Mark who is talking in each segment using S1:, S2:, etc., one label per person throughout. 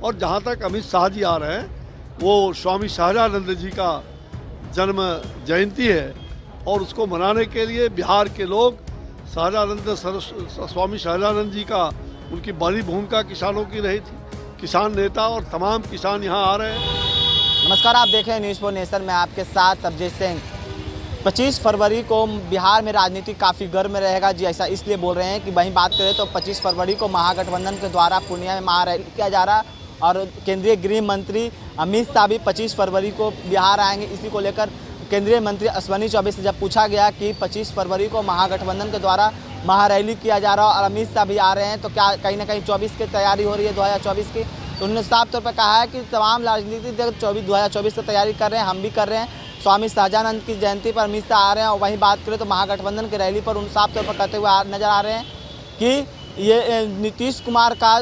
S1: और जहाँ तक अमित शाह जी आ रहे हैं, वो स्वामी शाहजानंद जी का जन्म जयंती है और उसको मनाने के लिए बिहार के लोग स्वामी शाहजानंद जी का, उनकी बड़ी भूमिका किसानों की रही थी। किसान नेता और तमाम किसान यहाँ आ रहे हैं।
S2: नमस्कार, आप देख रहे हैं न्यूज़ फॉर नेशन में आपके साथ अभिजीत सिंह। 25 फरवरी को बिहार में राजनीति काफ़ी गर्म रहेगा जी, ऐसा इसलिए बोल रहे हैं कि वहीं बात करें तो 25 फरवरी को महागठबंधन के द्वारा पूर्णिया में महारैली किया जा रहा है और केंद्रीय गृह मंत्री अमित शाह भी 25 फरवरी को बिहार आएंगे। इसी को लेकर केंद्रीय मंत्री अश्विनी चौबे से जब पूछा गया कि 25 फरवरी को महागठबंधन के द्वारा महारैली किया जा रहा है और अमित शाह भी आ रहे हैं, तो क्या कहीं ना कहीं 24 की तैयारी हो रही है 2024 की। तो उन्होंने साफ तौर पर कहा है कि तमाम राजनीतिक दल 2024 की तैयारी कर रहे हैं, हम भी कर रहे हैं। स्वामी शाहजानंद की जयंती पर अमित शाह आ रहे हैं और वहीं बात करें तो महागठबंधन की रैली पर उन साफ तौर पर कहते हुए नजर आ रहे हैं कि ये नीतीश कुमार का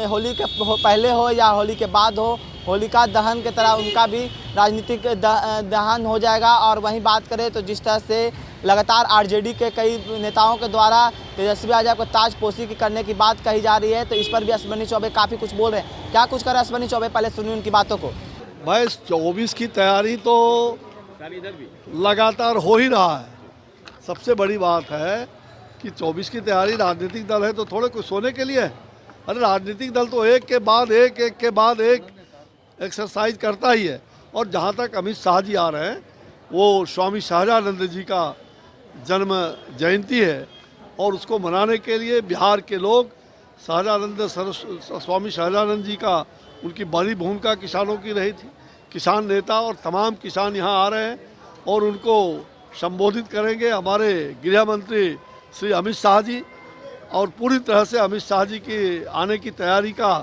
S2: होली के पहले हो या होली के बाद हो, होलिका दहन की तरह उनका भी राजनीतिक दहन हो जाएगा। और वहीं बात करें तो जिस तरह से लगातार आरजेडी के कई नेताओं के द्वारा तेजस्वी यादव को ताजपोशी की करने की बात कही जा रही है, तो इस पर भी अश्विनी चौबे काफ़ी कुछ बोल रहे हैं। क्या कुछ कर रहे हैं अश्विनी चौबे, पहले सुनिए उनकी बातों को।
S1: भाई 24 की तैयारी तो लगातार हो ही रहा है। सबसे बड़ी बात है कि 24 की तैयारी, राजनीतिक दल है तो थोड़े कुछ सोने के लिए है। अरे राजनीतिक दल तो एक के बाद एक एक्सरसाइज करता ही है। और जहाँ तक अमित शाह जी आ रहे हैं, वो स्वामी शाहजानंद जी का जन्म जयंती है और उसको मनाने के लिए बिहार के लोग स्वामी शाहजानंद जी का, उनकी बड़ी भूमिका किसानों की रही थी। किसान नेता और तमाम किसान यहाँ आ रहे हैं और उनको संबोधित करेंगे हमारे गृह मंत्री श्री अमित शाह जी। और पूरी तरह से अमित शाह जी के आने की तैयारी का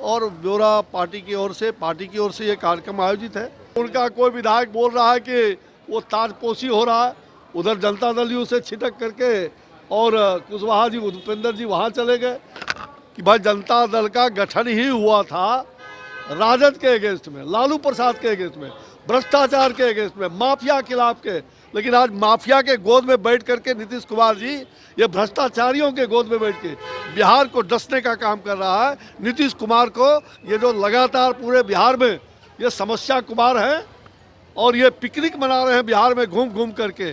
S1: और ब्यौरा पार्टी की ओर से ये कार्यक्रम आयोजित है। उनका कोई विधायक बोल रहा है कि वो ताजपोशी हो रहा है, उधर जनता दल ही उसे छिटक करके और कुशवाहा जी, उपेंद्र जी वहाँ चले गए कि भाई जनता दल का गठन ही हुआ था राजद के अगेंस्ट में, लालू प्रसाद के अगेंस्ट में, भ्रष्टाचार के अगेंस्ट में, माफिया के खिलाफ के। लेकिन आज माफिया के गोद में बैठ करके नीतीश कुमार जी ये भ्रष्टाचारियों के गोद में बैठ के बिहार को डसने का काम कर रहा है। नीतीश कुमार को ये जो लगातार पूरे बिहार में ये समस्या कुमार है और ये पिकनिक मना रहे हैं बिहार में घूम घूम करके,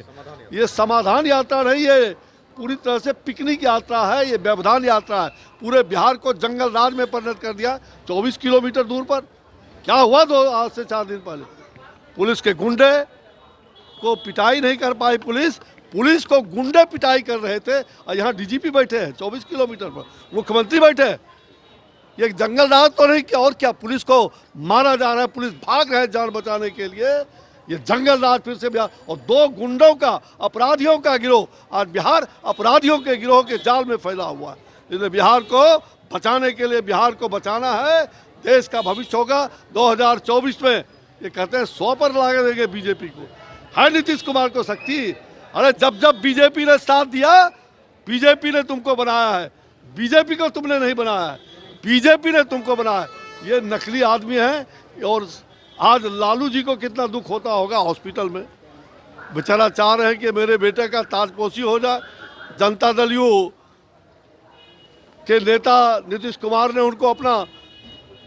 S1: ये समाधान यात्रा नहीं है, पूरी तरह से पिकनिक यात्रा है, ये व्यवधान यात्रा है। पूरे बिहार को जंगल राज में परिणत कर दिया। 24 किलोमीटर दूर पर क्या हुआ आज से 4 दिन पहले, पुलिस के गुंडे को पिटाई नहीं कर पाई, पुलिस को गुंडे पिटाई कर रहे थे और यहाँ डीजीपी बैठे हैं 24 किलोमीटर पर, मुख्यमंत्री बैठे हैं। ये जंगल राज तो नहीं, क्या और क्या, पुलिस को मारा जा रहा है, पुलिस भाग रहे हैं जान बचाने के लिए। ये जंगल राज फिर से बिहार, और 2 गुंडों का, अपराधियों का गिरोह, आज बिहार अपराधियों के गिरोह के जाल में फैला हुआ है। इसलिए बिहार को बचाने के लिए, बिहार को बचाना है, देश का भविष्य होगा 2024 में। ये कहते हैं 100 पर लगा देंगे बीजेपी को, है नीतीश कुमार को शक्ति। अरे जब बीजेपी ने साथ दिया, बीजेपी ने तुमको बनाया है, बीजेपी को तुमने नहीं बनाया है, बीजेपी ने तुमको बनाया है। ये नकली आदमी है। और आज लालू जी को कितना दुख होता होगा हॉस्पिटल में, बेचारा चाह रहे हैं कि मेरे बेटे का ताजपोशी हो जाए। जनता दल यू के नेता नीतीश कुमार ने उनको अपना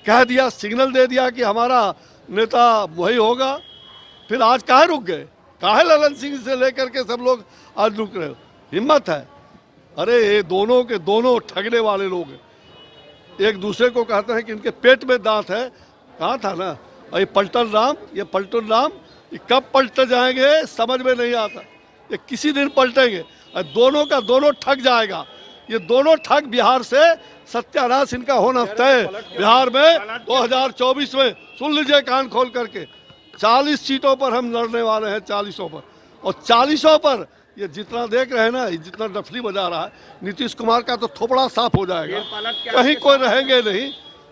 S1: कह दिया, सिग्नल दे दिया कि हमारा नेता वही होगा। फिर आज काहे रुक गए, काहे ललन सिंह से लेकर के सब लोग आज रुक रहे हो, हिम्मत है। अरे ये दोनों के दोनों ठगने वाले लोग हैं, एक दूसरे को कहते हैं कि इनके पेट में दांत है। कहा था ना, ये पलटन राम ये कब पलट जाएंगे समझ में नहीं आता, ये किसी दिन पलटेंगे। दोनों का दोनों ठग जाएगा, ये दोनों ठग बिहार से सत्यानाश इनका होना तय। बिहार में 2024 में सुन लीजिए कान खोल करके, 40 सीटों पर हम लड़ने वाले हैं, 40 पर। और 40 पर ये जितना देख रहे हैं ना, जितना डफली बजा रहा है नीतीश कुमार का, तो थोपड़ा साफ हो जाएगा, कहीं कोई रहेंगे नहीं।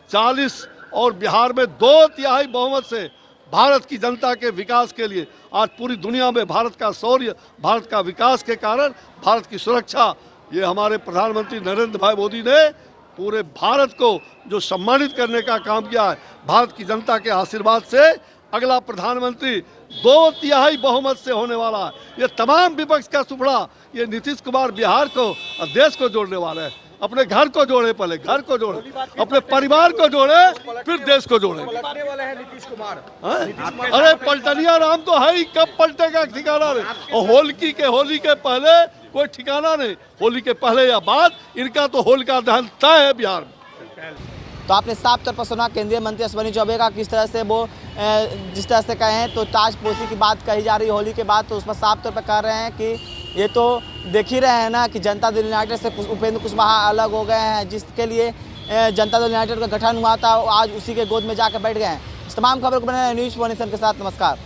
S1: 40 और बिहार में 2/3 बहुमत से भारत की जनता के विकास के लिए, आज पूरी दुनिया में भारत का शौर्य, भारत का विकास के कारण, भारत की सुरक्षा, ये हमारे प्रधानमंत्री नरेंद्र भाई मोदी ने पूरे भारत को जो सम्मानित करने का काम किया है। भारत की जनता के आशीर्वाद से अगला प्रधानमंत्री 2/3 बहुमत से होने वाला है। ये तमाम विपक्ष का सुपड़ा, ये नीतीश कुमार बिहार को और देश को जोड़ने वाले हैं। अपने घर को जोड़े, पहले घर को जोड़े, अपने परिवार को जोड़े, फिर देश को जोड़े।
S3: पलटने वाले हैं नीतीश कुमार।
S1: अरे पलटनिया राम तो है ही, कब पलटेगा ठिकाना नहीं। और होली के पहले कोई ठिकाना नहीं, होली के पहले या बाद इनका तो होलिका दहन तय है बिहार में।
S2: तो आपने साफ तौर पर सुना केंद्रीय मंत्री अश्विनी चौबे का, किस तरह से वो जिस तरह से कहें तो ताजपोशी की बात कही जा रही है होली के बाद, तो उस पर साफ तौर पर कह रहे हैं कि ये तो देख ही रहे हैं ना कि जनता दल यूनाइटेड से उपेंद्र कुशवाहा अलग हो गए हैं, जिसके लिए जनता दल यूनाइटेड का गठन हुआ था, आज उसी के गोद में जाकर बैठ गए हैं। इस तमाम खबर को बने न्यूज़ 4 नेशन के साथ, नमस्कार।